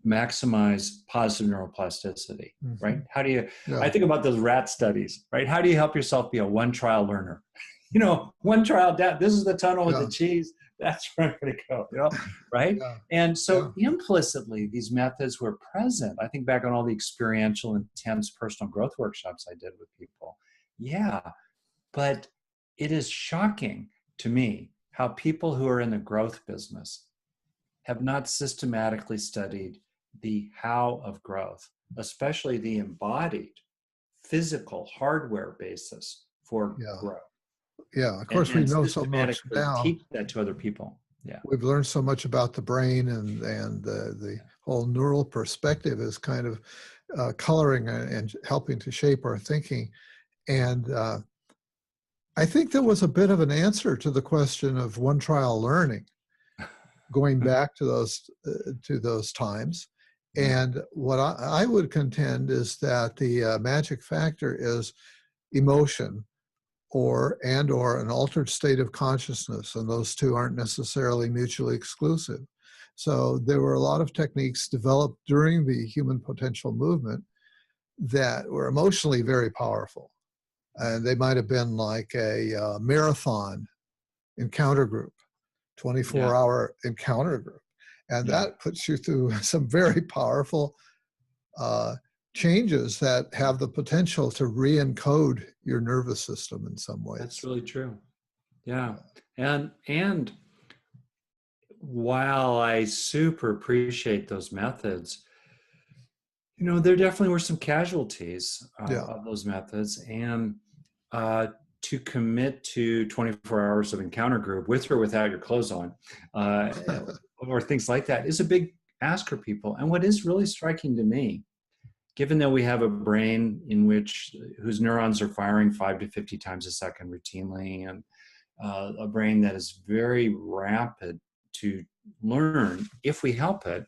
maximize positive neuroplasticity, right? How do you, I think about those rat studies, right? How do you help yourself be a one trial learner? One trial down, this is the tunnel with the cheese, that's where I'm going to go, right? And so implicitly, these methods were present. I think back on all the experiential, intense personal growth workshops I did with people. Yeah, but it is shocking to me how people who are in the growth business have not systematically studied the how of growth, especially the embodied physical hardware basis for growth. Yeah, of course, we know so much now. Teach that to other people. Yeah, we've learned so much about the brain, and the whole neural perspective is kind of coloring and helping to shape our thinking. And I think there was a bit of an answer to the question of one trial learning, going back to those times. And what I would contend is that the magic factor is emotion, or an altered state of consciousness, and those two aren't necessarily mutually exclusive. So there were a lot of techniques developed during the human potential movement that were emotionally very powerful. And they might have been like a marathon encounter group, 24-hour encounter group. And that puts you through some very powerful changes that have the potential to re-encode your nervous system in some ways. That's really true. Yeah. And while I super appreciate those methods, there definitely were some casualties of those methods. And to commit to 24 hours of encounter group with or without your clothes on, or things like that, is a big ask for people. And what is really striking to me, given that we have a brain whose neurons are firing 5 to 50 times a second routinely, and a brain that is very rapid to learn if we help it,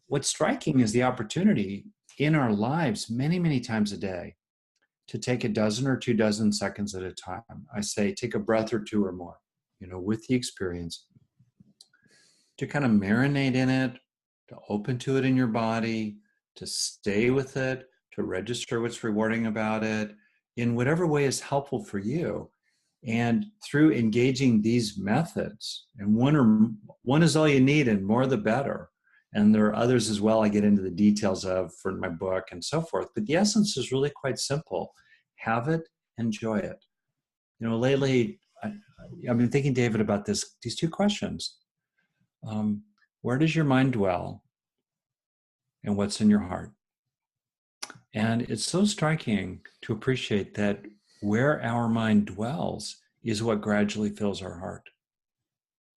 what's striking is the opportunity in our lives many, many times a day to take a dozen or 2 dozen seconds at a time. I say, take a breath or two or more, with the experience, to kind of marinate in it, to open to it in your body, to stay with it, to register what's rewarding about it in whatever way is helpful for you. And through engaging these methods, and one is all you need, and more the better. And there are others as well I get into the details of for my book and so forth. But the essence is really quite simple. Have it, enjoy it. Lately, I've been thinking, David, about these 2 questions. Where does your mind dwell? And what's in your heart? And it's so striking to appreciate that where our mind dwells is what gradually fills our heart.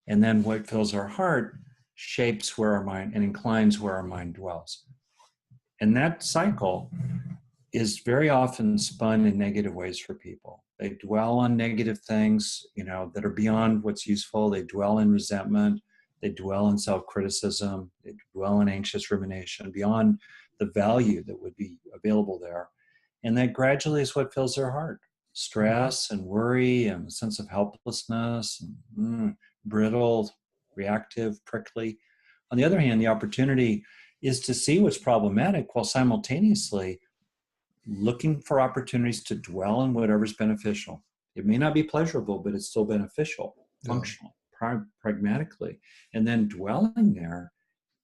And then what fills our heart shapes where our mind and inclines where our mind dwells. And that cycle is very often spun in negative ways for people. They dwell on negative things, that are beyond what's useful. They dwell in resentment. They dwell in self-criticism. They dwell in anxious rumination beyond the value that would be available there. And that gradually is what fills their heart. Stress and worry and a sense of helplessness, and, brittle, reactive, prickly. On the other hand, the opportunity is to see what's problematic while simultaneously looking for opportunities to dwell in whatever's beneficial. It may not be pleasurable, but it's still beneficial, functional, pragmatically. And then dwelling there,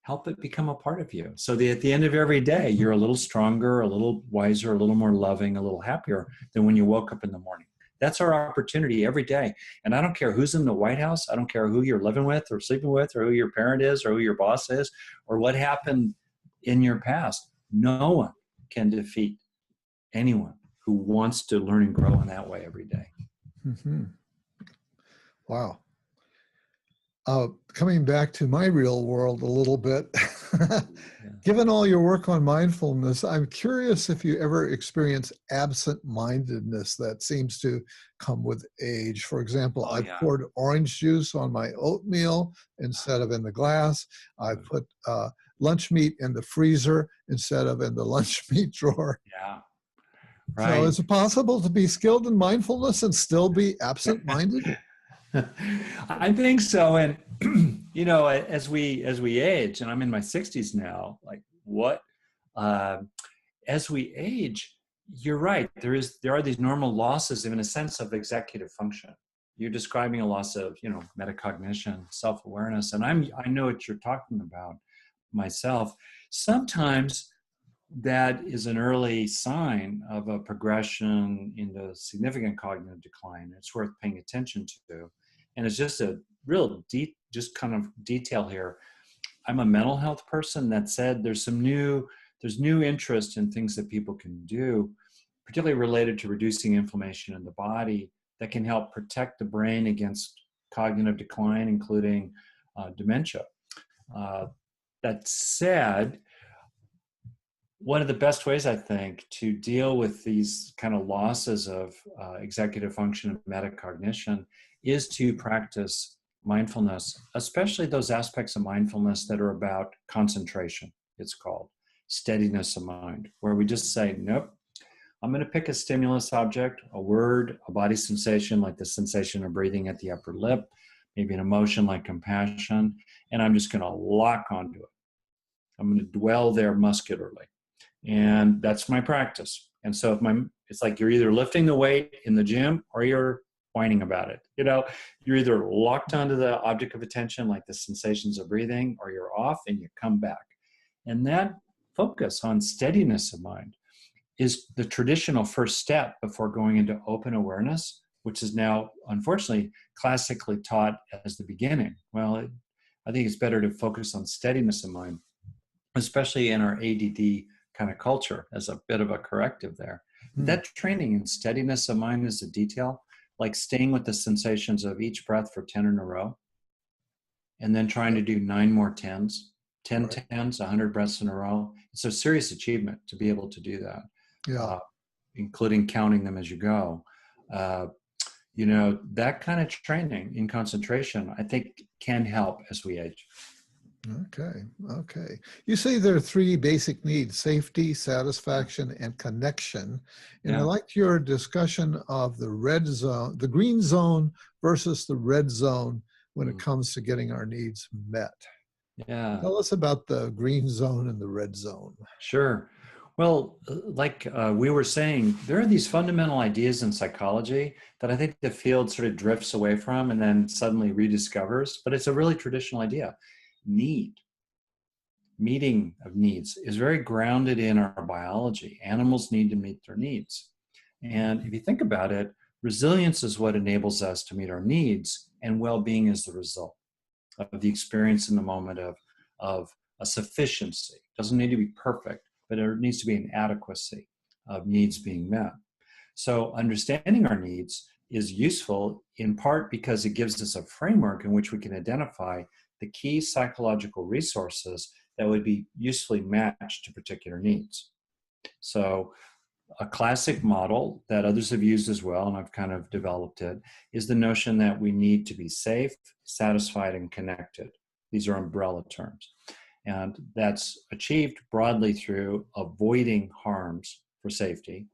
help it become a part of you. So that at the end of every day, you're a little stronger, a little wiser, a little more loving, a little happier than when you woke up in the morning. That's our opportunity every day. And I don't care who's in the White House. I don't care who you're living with or sleeping with or who your parent is or who your boss is or what happened in your past. No one can defeat anyone who wants to learn and grow in that way every day. Mm-hmm. Wow. Coming back to my real world a little bit, given all your work on mindfulness, I'm curious if you ever experience absent-mindedness that seems to come with age. For example, I poured orange juice on my oatmeal instead of in the glass. I put lunch meat in the freezer instead of in the lunch meat drawer. Yeah. Right. So is it possible to be skilled in mindfulness and still be absent-minded? I think so. And, as we age, and I'm in my 60s now, as we age, you're right. There are these normal losses in a sense of executive function. You're describing a loss of, metacognition, self-awareness. And I know what you're talking about myself. Sometimes that is an early sign of a progression into significant cognitive decline. It's worth paying attention to. And it's just a real just kind of detail here. I'm a mental health person. That said, there's new interest in things that people can do, particularly related to reducing inflammation in the body, that can help protect the brain against cognitive decline, including dementia. That said, one of the best ways, I think, to deal with these kind of losses of executive function and metacognition is to practice mindfulness, especially those aspects of mindfulness that are about concentration, it's called, steadiness of mind, where we just say, nope, I'm going to pick a stimulus object, a word, a body sensation, like the sensation of breathing at the upper lip, maybe an emotion like compassion, and I'm just going to lock onto it. I'm going to dwell there muscularly. And that's my practice. And so it's like you're either lifting the weight in the gym or you're whining about it. You're either locked onto the object of attention, like the sensations of breathing, or you're off and you come back. And that focus on steadiness of mind is the traditional first step before going into open awareness, which is now, unfortunately, classically taught as the beginning. Well, I think it's better to focus on steadiness of mind, especially in our ADD kind of culture, as a bit of a corrective there. That training in steadiness of mind is a detail, like staying with the sensations of each breath for 10 in a row, and then trying to do 9 more 10s, 10 10s, 100 breaths in a row. It's a serious achievement to be able to do that, including counting them as you go. That kind of training in concentration, I think, can help as we age. Okay. Okay. You say there are three basic needs: safety, satisfaction, and connection. And I Yeah. liked your discussion of the red zone, the green zone versus the red zone when it Mm. comes to getting our needs met. Yeah. Tell us about the green zone and the red zone. Sure. Well, like we were saying, there are these fundamental ideas in psychology that I think the field sort of drifts away from and then suddenly rediscovers, but it's a really traditional idea. Need, meeting of needs is very grounded in our biology. Animals need to meet their needs. And if you think about it, resilience is what enables us to meet our needs, and well being is the result of the experience in the moment of a sufficiency. It doesn't need to be perfect, but there needs to be an adequacy of needs being met. So understanding our needs is useful in part because it gives us a framework in which we can identify the key psychological resources that would be usefully matched to particular needs. So a classic model that others have used as well, and I've kind of developed it, is the notion that we need to be safe, satisfied, and connected. These are umbrella terms. And that's achieved broadly through avoiding harms for safety,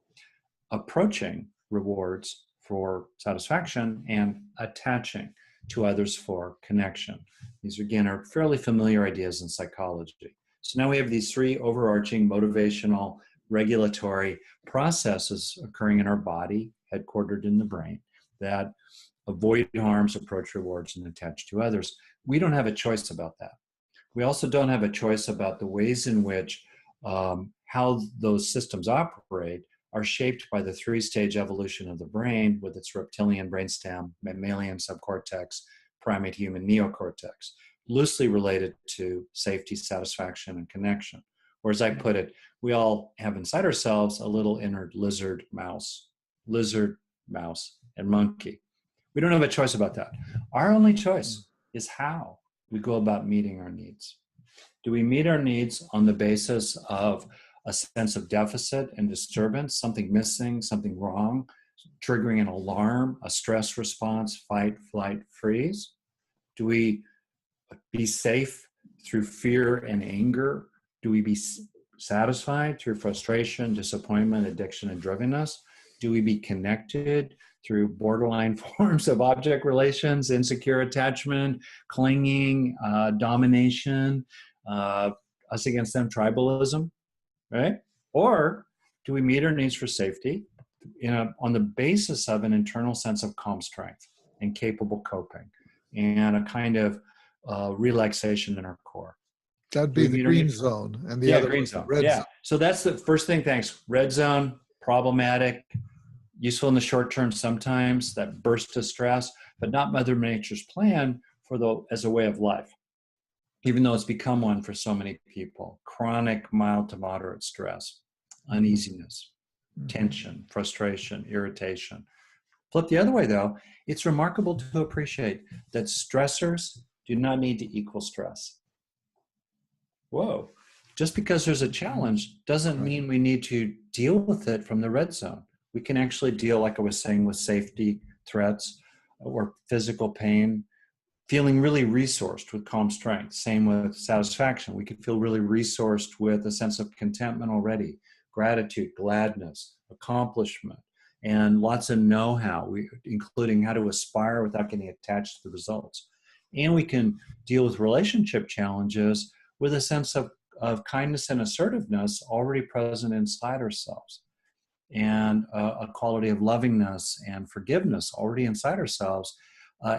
approaching rewards for satisfaction, and attaching to others for connection. These, again, are fairly familiar ideas in psychology. So now we have these three overarching motivational, regulatory processes occurring in our body, headquartered in the brain, that avoid harms, approach rewards, and attach to others. We don't have a choice about that. We also don't have a choice about the ways in which how those systems operate are shaped by the three-stage evolution of the brain with its reptilian brainstem, mammalian subcortex, primate human neocortex, loosely related to safety, satisfaction, and connection. Or as I put it, we all have inside ourselves a little inner lizard, mouse, and monkey. We don't have a choice about that. Our only choice is how we go about meeting our needs. Do we meet our needs on the basis of a sense of deficit and disturbance, something missing, something wrong, triggering an alarm, a stress response, fight, flight, freeze? Do we be safe through fear and anger? Do we be satisfied through frustration, disappointment, addiction, and drivenness? Do we be connected through borderline forms of object relations, insecure attachment, clinging, domination, us against them, tribalism, right? Or do we meet our needs for safety on the basis of an internal sense of calm strength and capable coping and a kind of relaxation in our core? That'd be the green zone, and the other green one's the zone. red zone. So that's the first thing. Thanks. Red zone, problematic, useful in the short term sometimes, that burst of stress, but not Mother Nature's plan as a way of life, even though it's become one for so many people. Chronic, mild to moderate stress, uneasiness, tension, frustration, irritation. Flip the other way, though, it's remarkable to appreciate that stressors do not need to equal stress. Whoa. Just because there's a challenge doesn't mean we need to deal with it from the red zone. We can actually deal, like I was saying, with safety threats or physical pain, feeling really resourced with calm strength. Same with satisfaction. We could feel really resourced with a sense of contentment already, gratitude, gladness, accomplishment, and lots of know-how, including how to aspire without getting attached to the results. And we can deal with relationship challenges with a sense of kindness and assertiveness already present inside ourselves, and a quality of lovingness and forgiveness already inside ourselves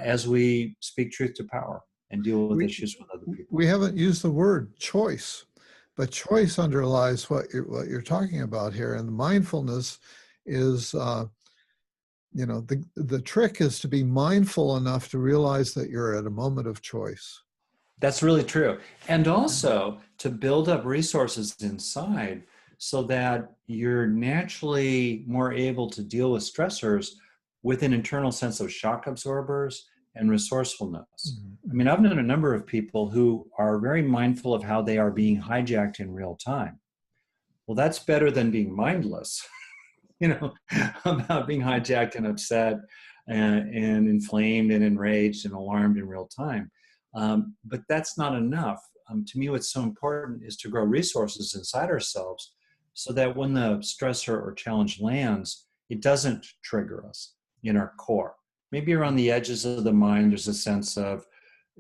as we speak truth to power and deal with issues with other people. We haven't used the word choice, but choice underlies what you're talking about here. And the mindfulness is, the trick is to be mindful enough to realize that you're at a moment of choice. That's really true. And also to build up resources inside so that you're naturally more able to deal with stressors with an internal sense of shock absorbers and resourcefulness. Mm-hmm. I mean, I've known a number of people who are very mindful of how they are being hijacked in real time. Well, that's better than being mindless, about being hijacked and upset and inflamed and enraged and alarmed in real time. But that's not enough. to me, what's so important is to grow resources inside ourselves so that when the stressor or challenge lands, it doesn't trigger us in our core. Maybe around the edges of the mind, there's a sense of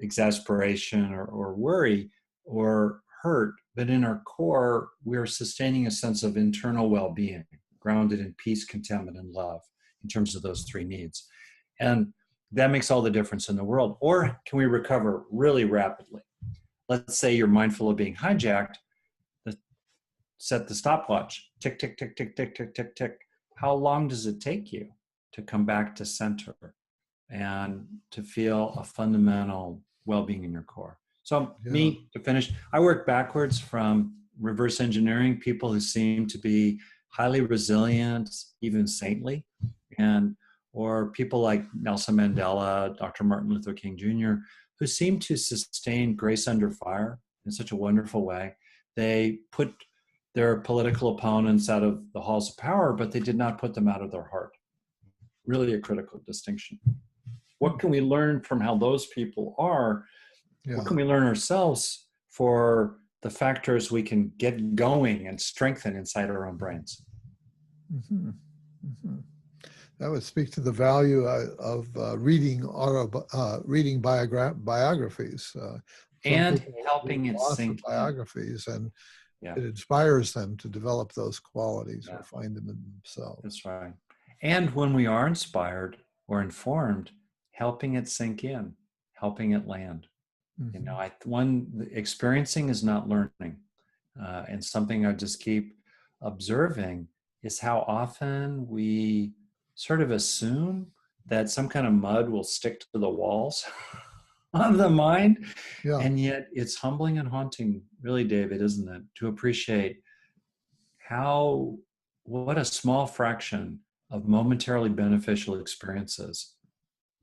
exasperation or worry or hurt, but in our core, we're sustaining a sense of internal well-being, grounded in peace, contentment, and love in terms of those three needs. And that makes all the difference in the world. Or can we recover really rapidly? Let's say you're mindful of being hijacked, set the stopwatch, tick, tick, tick, tick, tick, tick, tick, tick. How long does it take you to come back to center and to feel a fundamental well-being in your core? So me, to finish, I work backwards from reverse engineering people who seem to be highly resilient, even saintly, or people like Nelson Mandela, Dr. Martin Luther King Jr., who seem to sustain grace under fire in such a wonderful way. They put their political opponents out of the halls of power, but they did not put them out of their heart. Really a critical distinction. What can we learn from how those people are? Yeah. What can we learn ourselves for the factors we can get going and strengthen inside our own brains? Mm-hmm. Mm-hmm. That would speak to the value of reading biographies. And helping it sink in. Biographies, and it inspires them to develop those qualities or find them in themselves. That's right. And when we are inspired or informed, helping it sink in, helping it land. Mm-hmm. You know, experiencing is not learning. And something I just keep observing is how often we sort of assume that some kind of mud will stick to the walls of the mind. Yeah. And yet it's humbling and haunting, really, David, isn't it? To appreciate what a small fraction of momentarily beneficial experiences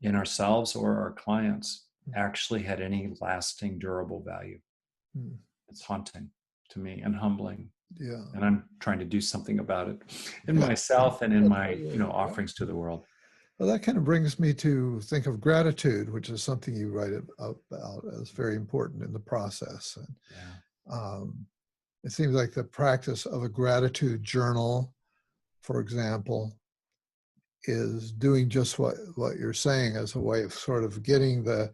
in ourselves or our clients actually had any lasting, durable value. Mm. It's haunting to me and humbling. Yeah. And I'm trying to do something about it in myself and in my, offerings to the world. Well, that kind of brings me to think of gratitude, which is something you write about as very important in the process. And it seems like the practice of a gratitude journal, for example, is doing just what you're saying as a way of sort of getting the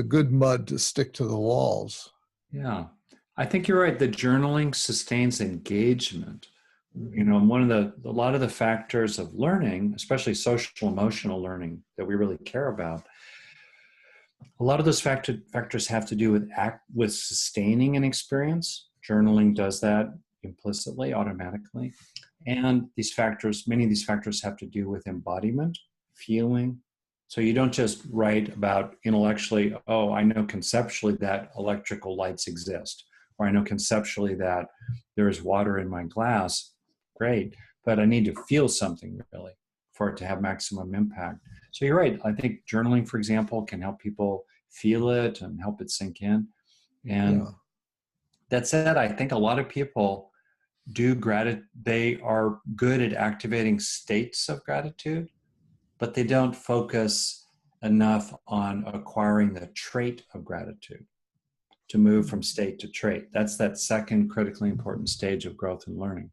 good mud to stick to the walls. Yeah. I think you're right. The journaling sustains engagement. You know, a lot of the factors of learning, especially social emotional learning that we really care about, a lot of those factors have to do with sustaining an experience. Journaling does that implicitly, automatically. And many of these factors have to do with embodiment, feeling. So you don't just write about intellectually, oh, I know conceptually that electrical lights exist, or I know conceptually that there is water in my glass. Great, but I need to feel something really for it to have maximum impact. So you're right. I think journaling, for example, can help people feel it and help it sink in. And that said, I think a lot of people they are good at activating states of gratitude, but they don't focus enough on acquiring the trait of gratitude to move from state to trait. That's that second critically important stage of growth and learning.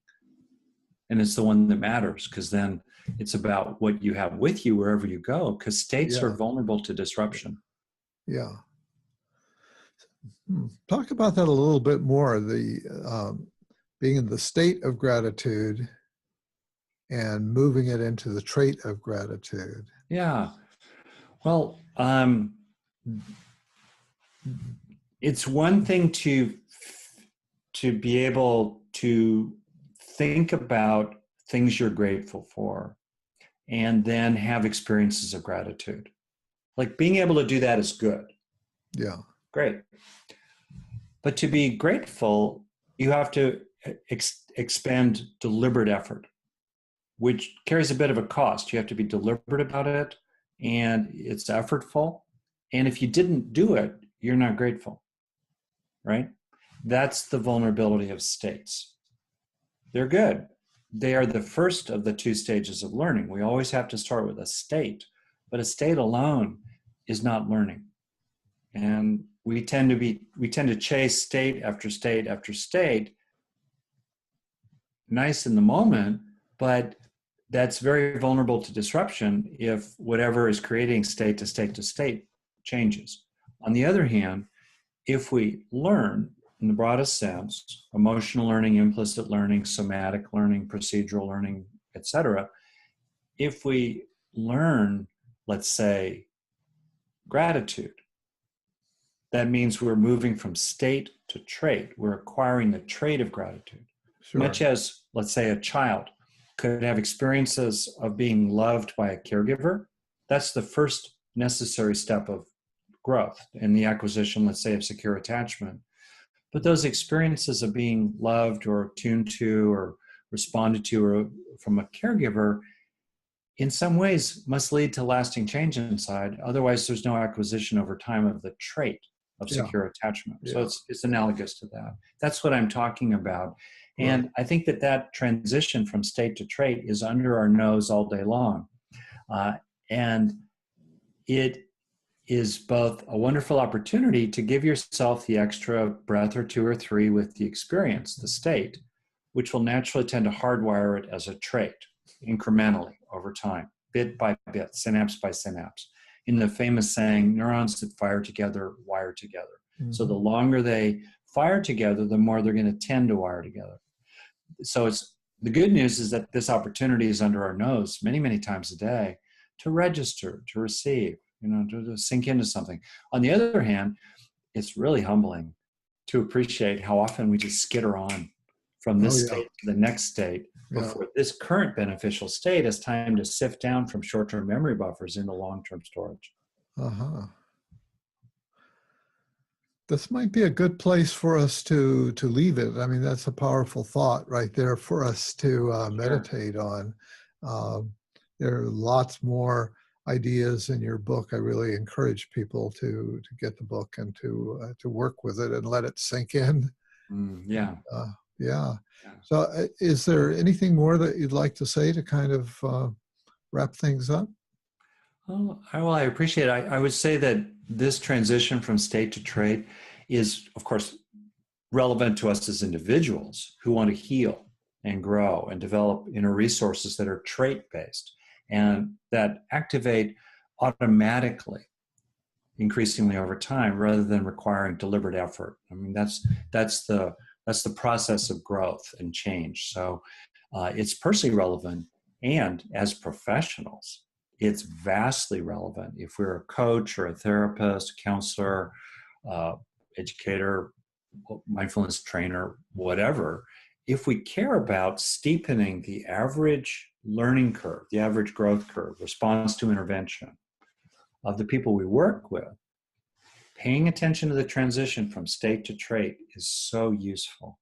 And it's the one that matters, because then it's about what you have with you wherever you go, because states are vulnerable to disruption. Yeah. Talk about that a little bit more, being in the state of gratitude and moving it into the trait of gratitude. Yeah. Well, it's one thing to be able to think about things you're grateful for and then have experiences of gratitude. Like being able to do that is good. Yeah. Great. But to be grateful, you have to expend deliberate effort, which carries a bit of a cost. You have to be deliberate about it, and it's effortful. And if you didn't do it, you're not grateful, right? That's the vulnerability of states. They're good. They are the first of the two stages of learning. We always have to start with a state, but a state alone is not learning. And we tend to chase state after state after state, nice in the moment, but that's very vulnerable to disruption if whatever is creating state to state to state changes. On the other hand, if we learn in the broadest sense, emotional learning, implicit learning, somatic learning, procedural learning, etc., if we learn, let's say, gratitude, that means we're moving from state to trait. We're acquiring the trait of gratitude. Sure. Much as, let's say, a child could have experiences of being loved by a caregiver. That's the first necessary step of growth in the acquisition, let's say, of secure attachment. But those experiences of being loved or tuned to or responded to or from a caregiver in some ways must lead to lasting change inside. Otherwise, there's no acquisition over time of the trait of secure attachment. Yeah. So it's analogous to that. That's what I'm talking about. And I think that transition from state to trait is under our nose all day long. And it is both a wonderful opportunity to give yourself the extra breath or two or three with the experience, the state, which will naturally tend to hardwire it as a trait incrementally over time, bit by bit, synapse by synapse. In the famous saying, neurons that fire together, wire together. Mm-hmm. So the longer they fire together, the more they're going to tend to wire together. So the good news is that this opportunity is under our nose many, many times a day to register, to receive, to sink into something. On the other hand, it's really humbling to appreciate how often we just skitter on from this state to the next state before this current beneficial state has time to sift down from short-term memory buffers into long-term storage. This might be a good place for us to leave it. I mean, that's a powerful thought right there for us to meditate on. There are lots more ideas in your book. I really encourage people to get the book and to work with it and let it sink in. So is there anything more that you'd like to say to kind of wrap things up? Well, I appreciate it. I would say that this transition from state to trait is, of course, relevant to us as individuals who want to heal and grow and develop inner resources that are trait-based and that activate automatically, increasingly over time, rather than requiring deliberate effort. I mean, that's the process of growth and change. So it's personally relevant, and as professionals, it's vastly relevant. If we're a coach or a therapist, counselor, educator, mindfulness trainer, whatever, if we care about steepening the average learning curve, the average growth curve, response to intervention of the people we work with, paying attention to the transition from state to trait is so useful.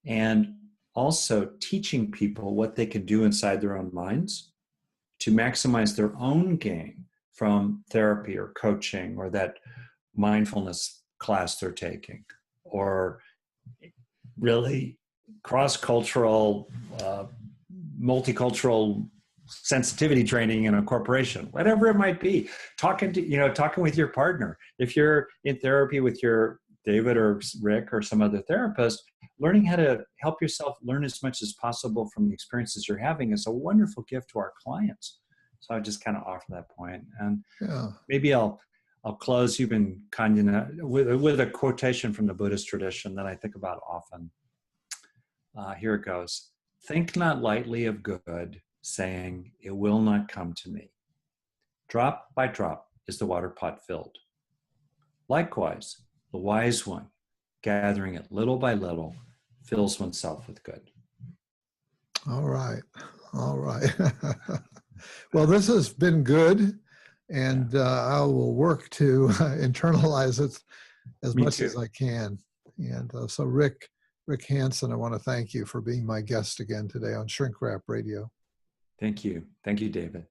And also teaching people what they can do inside their own minds to maximize their own gain from therapy or coaching or that mindfulness class they're taking, or really cross-cultural, multicultural sensitivity training in a corporation, whatever it might be. Talking with your partner. If you're in therapy with your David or Rick or some other therapist, learning how to help yourself learn as much as possible from the experiences you're having is a wonderful gift to our clients. So I just kind of offer that point. And maybe I'll close. You've been kind enough with a quotation from the Buddhist tradition that I think about often. Here it goes. Think not lightly of good, saying, it will not come to me. Drop by drop is the water pot filled. Likewise, the wise one, gathering it little by little, fills oneself with good. All right. Well, this has been good, and I will work to internalize it as much as I can. And so Rick Hanson, I want to thank you for being my guest again today on Shrink Wrap Radio. Thank you. Thank you, David.